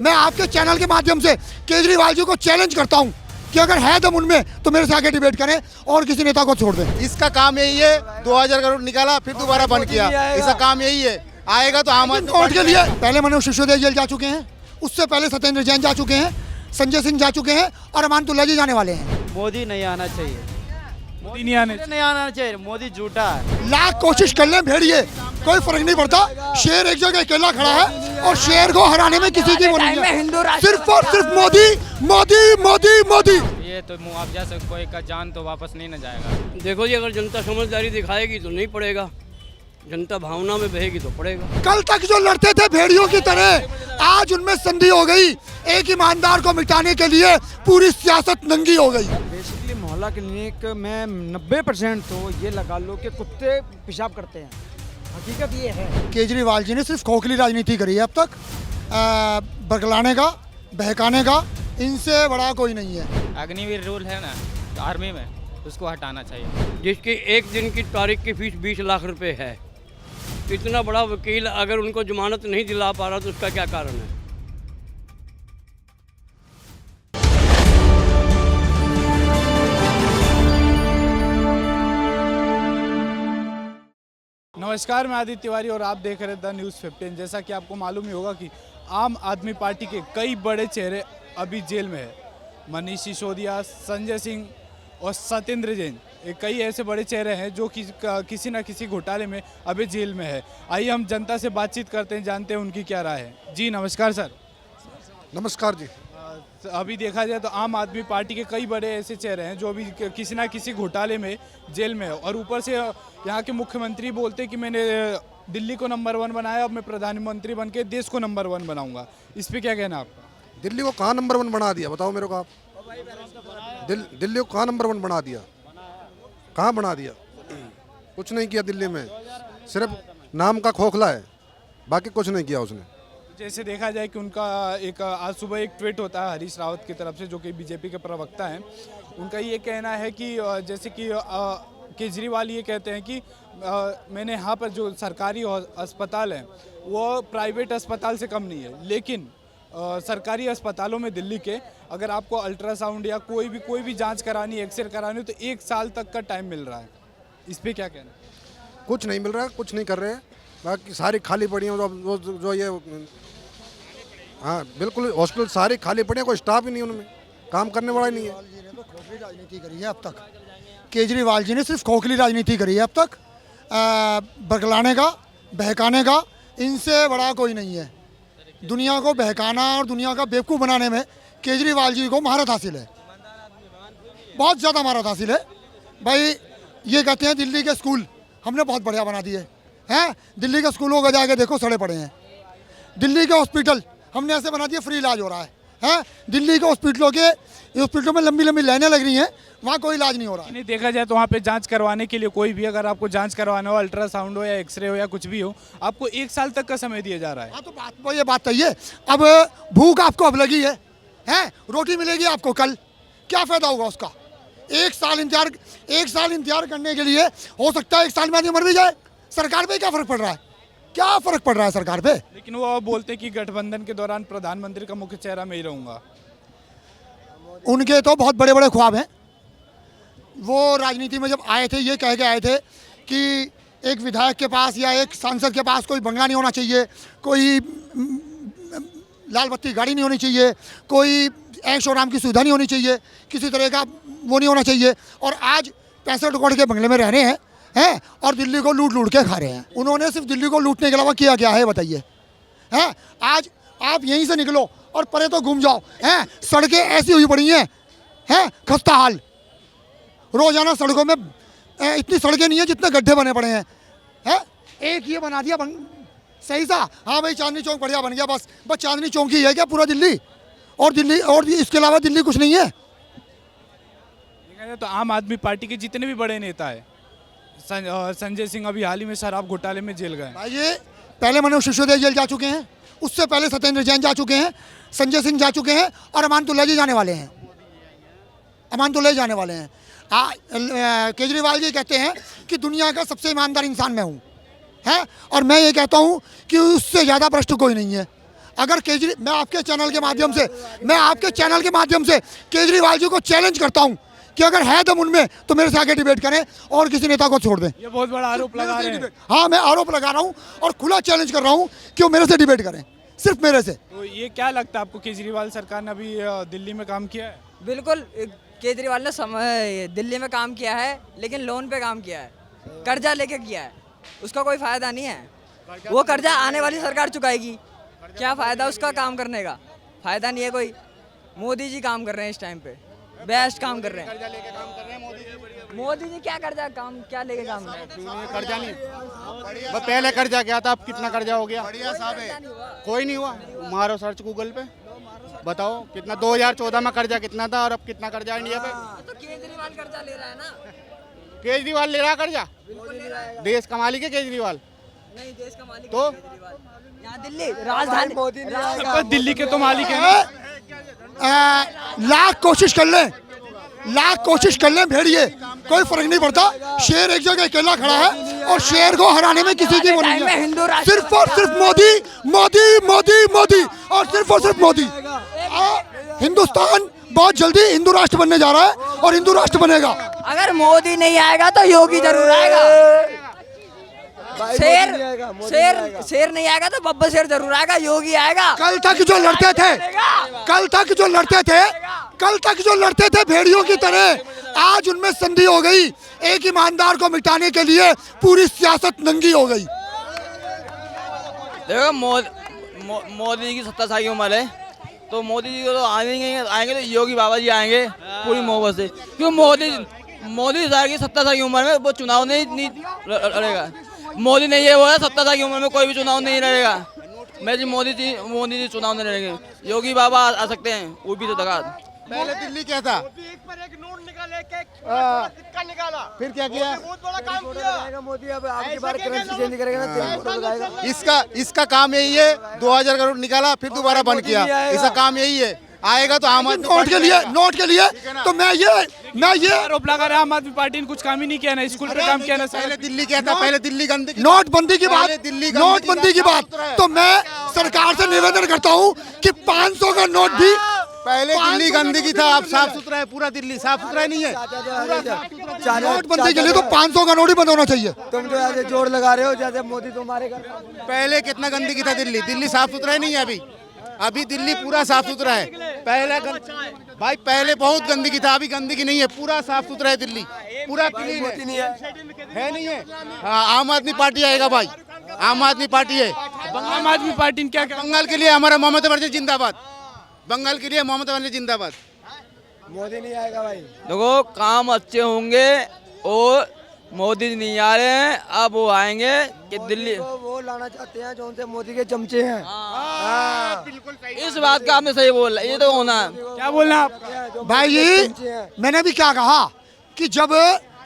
मैं आपके चैनल के माध्यम से केजरीवाल जी को चैलेंज करता हूं कि अगर है दम उनमें तो मेरे से आगे डिबेट करें और किसी नेता को छोड़ दें। इसका काम यही है, 2000 करोड़ निकाला फिर दोबारा बंद किया, इसका काम यही है। आएगा तो आम आदमी कोर्ट के लिए पहले मनोज सिसोदिया जेल जा चुके हैं, उससे पहले सत्येंद्र जैन जा चुके हैं, संजय सिंह जा चुके हैं और अमानतुल्लाह जी जाने वाले हैं। मोदी नहीं आना चाहिए, मोदी नहीं आना चाहिए। मोदी झूठा है। लाख कोशिश कर लें भेड़िए, कोई फर्क नहीं पड़ता। शेर एक जगह अकेला खड़ा है और शेर को हराने में किसी की वो नहीं है। सिर्फ और सिर्फ मोदी मोदी मोदी मोदी। ये तो मुआवजा से कोई का जान तो वापस नहीं न जाएगा। देखो जी, अगर जनता समझदारी दिखाएगी तो नहीं पड़ेगा, जनता भावना में बहेगी तो पड़ेगा। कल तक जो लड़ते थे भेड़ियों की तरह, आज उनमें संधि हो गई। एक ईमानदार को मिटाने के लिए पूरी सियासत नंगी हो गई। बेसिकली मोहल्ला क्लिनिक में 90% तो ये लगा लो कि कुत्ते पेशाब करते हैं। हकीकत ये है। केजरीवाल जी ने सिर्फ खोखली राजनीति करी है अब तक, बगलाने का, बहकाने का, इनसे बड़ा कोई नहीं है। अग्निवीर रूल है ना आर्मी में, उसको हटाना चाहिए। जिसकी एक दिन की तारीख की फीस 20 लाख रुपए है, इतना बड़ा वकील अगर उनको जमानत नहीं दिला पा रहा तो उसका क्या कारण है? नमस्कार, मैं आदित्य तिवारी और आप देख रहे थे न्यूज़ 15। जैसा कि आपको मालूम ही होगा कि आम आदमी पार्टी के कई बड़े चेहरे अभी जेल में है। मनीष सिसोदिया, संजय सिंह और सत्येंद्र जैन, ये कई ऐसे बड़े चेहरे हैं जो कि किसी न किसी घोटाले में अभी जेल में है। आइए हम जनता से बातचीत करते हैं, जानते हैं उनकी क्या राय है। जी नमस्कार सर। नमस्कार जी। अभी देखा जाए तो आम आदमी पार्टी के कई बड़े ऐसे चेहरे हैं जो अभी किसी ना किसी घोटाले में जेल में है, और ऊपर से यहाँ के मुख्यमंत्री बोलते कि मैंने दिल्ली को नंबर 1 बनाया, अब मैं प्रधानमंत्री बन के देश को नंबर 1 बनाऊंगा। इस पर क्या कहना आपका? दिल्ली को कहाँ नंबर 1 बना दिया, बताओ मेरे को आप। दिल्ली को कहाँ नंबर 1 बना दिया? कहाँ बना दिया? कुछ नहीं किया दिल्ली में, सिर्फ नाम का खोखला है, बाकी कुछ नहीं किया उसने। जैसे देखा जाए कि उनका एक आज सुबह एक ट्वीट होता है हरीश रावत की तरफ से, जो कि बीजेपी के प्रवक्ता हैं। उनका ये कहना है कि जैसे कि केजरीवाल ये कहते हैं कि मैंने यहाँ पर जो सरकारी अस्पताल हैं वो प्राइवेट अस्पताल से कम नहीं है, लेकिन सरकारी अस्पतालों में दिल्ली के अगर आपको अल्ट्रासाउंड या कोई भी जांच करानी, एक्सरे करानी हो तो 1 साल तक का टाइम मिल रहा है। इस पर क्या कहना? कुछ नहीं मिल रहा, कुछ नहीं कर रहे हैं, बाकी सारी खाली पड़ी हैं। जो ये हाँ बिल्कुल, हॉस्पिटल सारी खाली पड़ी हैं, कोई स्टाफ ही नहीं उनमें, काम करने वाला ही नहीं है। खोखली राजनीति करी है अब तक केजरीवाल जी ने, सिर्फ खोखली राजनीति करी है अब तक, बगलाने का, बहकाने का, इनसे बड़ा कोई नहीं है। दुनिया को बहकाना और दुनिया का बेवकूफ़ बनाने में केजरीवाल जी को महारत हासिल है, बहुत ज़्यादा महारत हासिल है। भाई ये कहते हैं दिल्ली के स्कूल हमने बहुत बढ़िया बना दिए हैं। दिल्ली के स्कूलों को जाके देखो, सड़े पड़े हैं। दिल्ली के हॉस्पिटल हमने ऐसे बना दिए, फ्री इलाज हो रहा है। दिल्ली के हॉस्पिटलों में लंबी लंबी लाइनें लग रही हैं, वहाँ कोई इलाज नहीं हो रहा। नहीं, देखा जाए तो वहाँ पे जांच करवाने के लिए कोई भी अगर आपको जांच करवाना हो, अल्ट्रासाउंड हो या एक्सरे हो या कुछ भी हो, आपको 1 साल तक का समय दिया जा रहा है। हाँ तो ये बात सही है। अब भूख आपको अब लगी है, रोटी मिलेगी आपको कल, क्या फ़ायदा होगा उसका? 1 साल इंतजार करने के लिए हो सकता है 1 साल में आदमी मर भी जाए। सरकार पे क्या फ़र्क पड़ रहा है? क्या फ़र्क पड़ रहा है सरकार पे? लेकिन वो बोलते कि गठबंधन के दौरान प्रधानमंत्री का मुख्य चेहरा मैं ही रहूँगा। उनके तो बहुत बड़े बड़े ख्वाब हैं। वो राजनीति में जब आए थे ये कह के आए थे कि एक विधायक के पास या एक सांसद के पास कोई बंगला नहीं होना चाहिए, कोई लाल बत्ती गाड़ी नहीं होनी चाहिए, कोई ऐश और आराम की सुविधा नहीं होनी चाहिए, किसी तरह का वो नहीं होना चाहिए। और आज 65 करोड़ के बंगले में रह रहे हैं और दिल्ली को लूट के खा रहे हैं। उन्होंने सिर्फ दिल्ली को लूटने के अलावा किया क्या है बताइए? आज आप यहीं से निकलो और परे तो घूम जाओ, सड़कें ऐसी हुई पड़ी हैं, खस्ता हाल। रोजाना सड़कों में इतनी सड़कें नहीं है जितने गड्ढे बने पड़े हैं। एक ये बना दिया सही सा, हाँ भाई चांदनी चौक बढ़िया बन गया, बस चांदनी चौक ही है क्या पूरा दिल्ली? और इसके अलावा दिल्ली कुछ नहीं है। तो आम आदमी पार्टी के जितने भी बड़े नेता है, संजय सिंह अभी हाल ही में शराब घोटाले में जेल गए। भाई ये पहले मनोज सिसोदिया जेल जा चुके हैं, उससे पहले सत्येंद्र जैन जा चुके हैं, संजय सिंह जा चुके हैं और अमानतुल्लाह जी जाने वाले हैं। केजरीवाल जी कहते हैं कि दुनिया का सबसे ईमानदार इंसान मैं हूँ, और मैं ये कहता हूँ कि उससे ज़्यादा भ्रष्ट कोई नहीं है। अगर मैं आपके चैनल के माध्यम से केजरीवाल जी को चैलेंज करता हूं कि अगर है दम उनमें तो मेरे से आगे डिबेट करें और किसी नेता को छोड़ दें। ये बहुत बड़ा आरोप लगा रहे हैं। हाँ, मैं आरोप लगा रहा हूं और खुला चैलेंज कर रहा हूं कि वो मेरे से डिबेट करें, सिर्फ मेरे से। तो ये क्या लगता है आपको, केजरीवाल सरकार ने अभी दिल्ली में काम किया है? बिल्कुल, केजरीवाल ने दिल्ली में काम किया है, लेकिन लोन पे काम किया है, कर्जा लेके किया है, उसका कोई फायदा नहीं है। वो कर्जा आने वाली सरकार चुकाएगी, क्या फायदा उसका काम करने का? फायदा नहीं है कोई। मोदी जी काम कर रहे हैं इस टाइम पे, बेस्ट काम कर रहे हैं। मोदी जी क्या कर्जा काम क्या लेके काम कर रहे हैं? कर्जा नहीं, बस पहले कर्जा क्या था, अब कितना कर्जा हो गया? बढ़िया साहब है, कोई नहीं हुआ। मारो सर्च गूगल पे, बताओ कितना 2014 में कर्जा कितना था और अब कितना कर्जा इंडिया पे? तो केजरीवाल कर्जा ले रहा है ना। केजरीवाल ले रहा कर्जा? देश का मालिक है केजरीवाल। नहीं, देश का मालिक तो यहाँ दिल्ली राजधानी मोदी बस दिल्ली के तो मालिक है ना। लाख कोशिश कर लें भेड़िए, कोई फर्क नहीं पड़ता। शेर एक जगह अकेला खड़ा है और शेर को हराने में किसी की वो नहीं है। सिर्फ और सिर्फ मोदी मोदी मोदी मोदी और सिर्फ मोदी। हिंदुस्तान बहुत जल्दी हिंदू राष्ट्र बनने जा रहा है और हिंदू राष्ट्र बनेगा। अगर मोदी नहीं आएगा तो योगी जरूर आएगा। शेर नहीं आएगा तो बब्बर शेर जरूर आएगा, योगी आएगा। कल तक जो लड़ते थे भेड़ियों की तरह, आज उनमें संधि हो गई। एक ईमानदार को मिटाने के लिए पूरी सियासत नंगी हो गई। देखो मोदी जी की 70 साल की उम्र है, तो मोदी जी को तो आएंगे तो योगी बाबा जी आएंगे पूरी मोहब्बत से। क्यों मोदी साहब की 70 साल की उम्र में वो चुनाव नहीं लड़ेगा। मोदी नहीं है, वो है 70 साल की उम्र में कोई भी चुनाव नहीं लड़ेगा। मैं जी मोदी जी चुनाव नहीं लड़ेंगे। योगी बाबा आ सकते हैं, वो भी तो दगा। पहले दिल्ली क्या था, फिर क्या किया? मोदी अब आपकी बार करेंसी चेंज करेगा ना। इसका काम यही है, 2000 करोड़ निकाला फिर दोबारा बंद किया। इसका काम यही है। आएगा तो आम आदमी नोट के लिए तो मैं ये आरोप लगा रहा है आम आदमी पार्टी ने कुछ काम ही नहीं किया ना, स्कूल पे काम किया ना। पहले दिल्ली क्या था, पहले दिल्ली गंदगी, नोटबंदी की बात तो मैं सरकार से निवेदन करता हूँ कि 500 का नोट भी पहले दिल्ली गंदगी था, अब साफ सुथरा है। पूरा दिल्ली साफ सुथरा नहीं है। नोटबंदी के लिए तो 500 का नोट ही बंद होना चाहिए। तुम जो ऐसे जोर लगा रहे हो जैसे मोदी तुम्हारे घर। पहले कितना गंदगी था दिल्ली साफ सुथरा नहीं है अभी दिल्ली पूरा साफ सुथरा है। पहले बहुत गंदगी था, अभी गंदगी नहीं है, पूरा साफ सुथरा है दिल्ली, पूरा क्लीन है नहीं है। आम आदमी पार्टी आएगा भाई, आम आदमी पार्टी है। आम आदमी पार्टी क्या बंगाल के लिए हमारा ममता बनर्जी जिंदाबाद, बंगाल के लिए ममता बनर्जी जिंदाबाद। मोदी नहीं आएगा भाई। देखो काम अच्छे होंगे और मोदी नहीं आ रहे हैं, अब वो आएंगे कि दिल्ली वो लाना चाहते हैं जो उनसे मोदी के चमचे हैं। बिल्कुल सही। इस बात का आपने सही बोला, ये तो होना है। क्या बोलना आप भाई जी, मैंने भी क्या कहा कि जब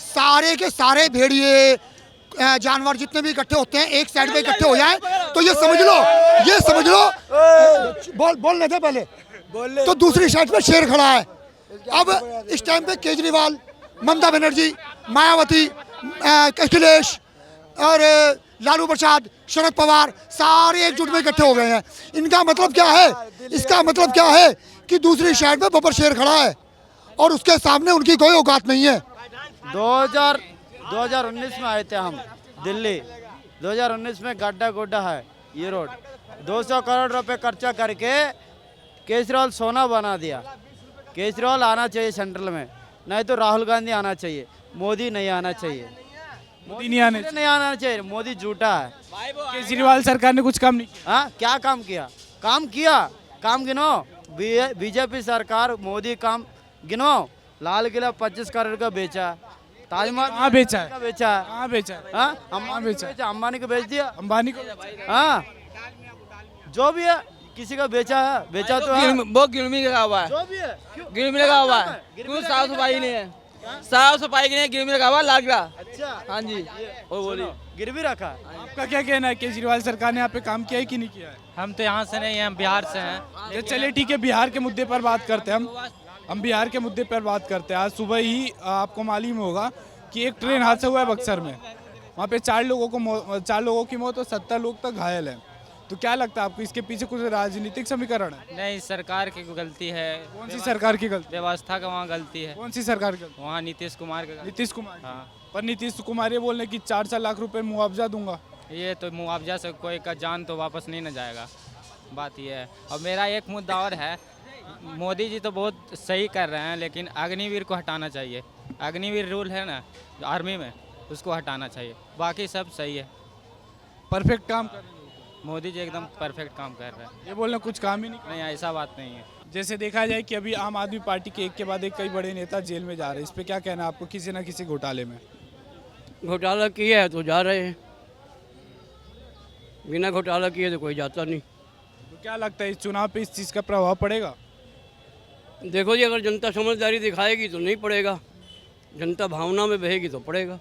सारे के सारे भेड़िए जानवर जितने भी इकट्ठे होते हैं एक साइड पे इकट्ठे हो जाए तो ये समझ लो बोलने थे पहले तो दूसरी साइड पे शेर खड़ा है। अब इस टाइम पे केजरीवाल, ममता बनर्जी, मायावती, अखिलेश और लालू प्रसाद, शरद पवार सारे एकजुट में इकट्ठे हो गए हैं। इनका मतलब क्या है? इसका मतलब क्या है कि दूसरी साइड पे बब्बर शेर खड़ा है और उसके सामने उनकी कोई औकात नहीं है। 2019 में आए थे हम दिल्ली। 2019 में गड्ढा गुड्ढा है ये रोड। 200 करोड़ रुपए खर्चा करके केजरीवाल सोना बना दिया। केजरीवाल आना चाहिए सेंट्रल में, नहीं तो राहुल गांधी आना चाहिए, मोदी नहीं आना चाहिए। मोदी नहीं आना चाहिए। मोदी झूठा है। केजरीवाल सरकार ने कुछ काम नहीं किया। हाँ, क्या काम किया? काम गिनो। बीजेपी सरकार मोदी काम गिनो। लाल किला 25 करोड़ का बेचा, ताजमहल कहाँ बेचा है? कहाँ बेचा? अंबानी को बेच दिया। अंबानी को? हाँ, जो भी है किसी का बेचा तो है। वो गिरमी लगा हुआ है, जो भी है गिरमी लगा हुआ है। क्यों साफ सफाई नहीं है? साफ सफाई के लिए गिरमी लगा हुआ लाग रहा। अच्छा, हाँ जी, वो बोलिए। गिरवी रखा। आपका क्या कहना है, केजरीवाल सरकार ने यहाँ पे काम किया है कि नहीं किया है? हम तो यहाँ से नहीं हैं, हम बिहार से हैं। चलिए ठीक है, बिहार के मुद्दे पर बात करते हैं हम बिहार के मुद्दे पर बात करते हैं। आज सुबह ही आपको मालूम होगा कि एक ट्रेन हादसा हुआ है बक्सर में। वहाँ पे 4 लोगों की मौत और 70 लोग तक घायल हैं। तो क्या लगता है आपको, इसके पीछे कुछ राजनीतिक समीकरण है? नहीं, सरकार की गलती है। कौन सी सरकार की गलती? व्यवस्था का वहाँ गलती है। कौन सी सरकार की गलती? वहाँ नीतीश कुमार का। नीतीश कुमार। हाँ, पर नीतीश कुमार ये बोल रहे कि 4 लाख रुपए मुआवजा दूंगा। ये तो मुआवजा से कोई का जान तो वापस नहीं न जाएगा, बात ये है। और मेरा एक मुद्दा और है, मोदी जी तो बहुत सही कर रहे हैं, लेकिन अग्निवीर को हटाना चाहिए। अग्निवीर रूल है ना आर्मी में, उसको हटाना चाहिए। बाकी सब सही है। परफेक्ट काम कर रहे हैं। मोदी जी एकदम परफेक्ट काम कर रहे हैं। ये बोल रहे कुछ काम ही नहीं कर नहीं, ऐसा बात नहीं है। रहे। जैसे देखा जाए कि अभी आम आदमी पार्टी के एक के बाद एक कई बड़े नेता जेल में जा रहे हैं, इस पे क्या कहना है आपको, किसी ना किसी घोटाले में? घोटाला किया है तो जा रहे हैं, बिना घोटाला किए तो कोई जाता नहीं। तो क्या लगता है इस चुनाव पे इस चीज़ का प्रभाव पड़ेगा? देखो जी, अगर जनता समझदारी दिखाएगी तो नहीं पड़ेगा, जनता भावना में बहेगी तो पड़ेगा।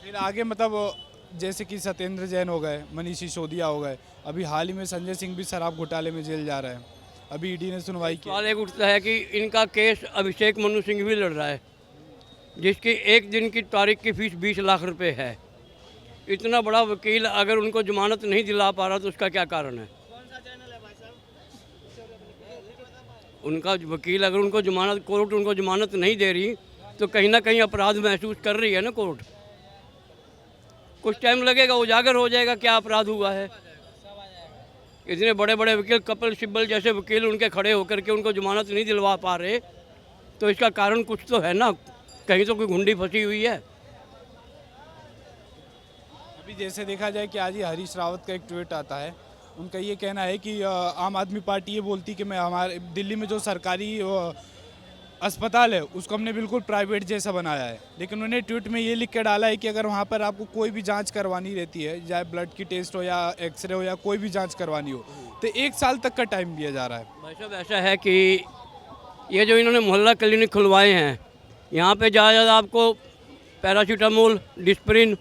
फिर आगे मतलब जैसे कि सत्येंद्र जैन हो गए, मनीष सिसोदिया हो गए, अभी हाल ही में संजय सिंह भी शराब घोटाले में जेल जा रहे हैं, अभी ईडी ने सुनवाई की। सवाल एक उठता है कि इनका केस अभिषेक मनु सिंह भी लड़ रहा है, जिसकी एक दिन की तारीख की फीस 20 लाख रुपए है। इतना बड़ा वकील अगर उनको जमानत नहीं दिला पा रहा तो उसका क्या कारण है? उनका वकील अगर उनको जमानत, कोर्ट उनको जमानत नहीं दे रही तो कहीं ना कहीं अपराध महसूस कर रही है ना कोर्ट। कुछ टाइम लगेगा, उजागर हो जाएगा क्या अपराध हुआ है। इतने बड़े बड़े वकील, कपिल सिब्बल जैसे वकील उनके खड़े होकर के उनको जमानत नहीं दिलवा पा रहे, तो इसका कारण कुछ तो है ना, कहीं तो कोई घुंडी फंसी हुई है। अभी जैसे देखा जाए कि आज ही हरीश रावत का एक ट्वीट आता है, उनका ये कहना है कि आम आदमी पार्टी ये बोलती कि मैं हमारे दिल्ली में जो सरकारी अस्पताल है उसको हमने बिल्कुल प्राइवेट जैसा बनाया है, लेकिन उन्होंने ट्वीट में ये लिख के डाला है कि अगर वहाँ पर आपको कोई भी जांच करवानी रहती है, चाहे ब्लड की टेस्ट हो या एक्सरे हो या कोई भी जांच करवानी हो, तो 1 साल तक का टाइम दिया जा रहा है। भाई साहब, ऐसा है कि ये जो इन्होंने मोहल्ला क्लिनिक खुलवाए हैं, यहाँ पे ज़्यादा आपको पैरासीटामोल, डिस्प्रिन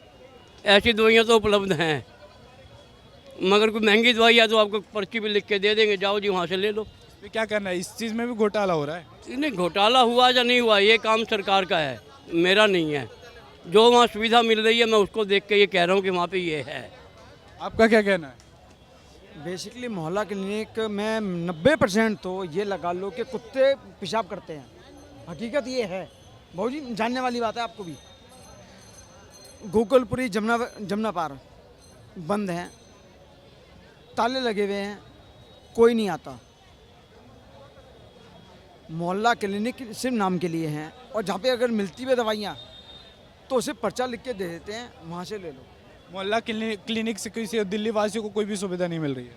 ऐसी दवाइयाँ तो उपलब्ध हैं, मगर कोई महंगी दवाई है तो आपको पर्ची भी लिख के दे देंगे, जाओ जी वहाँ से ले लो। इस पर क्या करना है? इस चीज़ में भी घोटाला हो रहा है। नहीं, घोटाला हुआ या नहीं हुआ ये काम सरकार का है, मेरा नहीं है। जो वहाँ सुविधा मिल रही है मैं उसको देख के ये कह रहा हूँ कि वहाँ पे ये है। आपका क्या कहना है? बेसिकली मोहल्ला क्लिनिक में 90% तो ये लगा लो कि कुत्ते पेशाब करते हैं। हकीकत ये है, बहुत ही जानने वाली बात है आपको भी। गोकुलपुरी जमुना पार बंद हैं, ताले लगे हुए हैं, कोई नहीं आता। मोहल्ला क्लिनिक सिर्फ नाम के लिए हैं, और जहाँ पे अगर मिलती भी दवाइयाँ तो उसे पर्चा लिख के दे देते हैं, वहाँ से ले लो। मोहल्ला क्लिनिक से किसी दिल्ली वासियों को कोई भी सुविधा नहीं मिल रही है।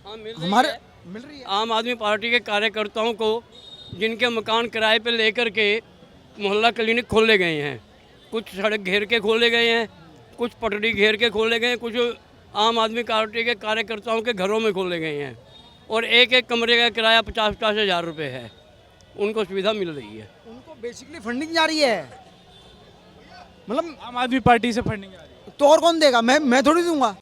हाँ, हमारे मिल रही है। आम आदमी पार्टी के कार्यकर्ताओं को जिनके मकान किराए पे लेकर के मोहल्ला क्लिनिक खोले गए हैं, कुछ सड़क घेर के खोले गए हैं, कुछ पटड़ी घेर के खोले गए हैं, कुछ आम आदमी पार्टी के कार्यकर्ताओं के घरों में खोले गए हैं, और एक एक कमरे का किराया 50-50 हज़ार रुपये है। उनको सुविधा मिल रही है, उनको बेसिकली फंडिंग जा रही है, मतलब आम आदमी पार्टी से फंडिंग आ रही है। तो और कौन देगा? मैं थोड़ी दूंगा।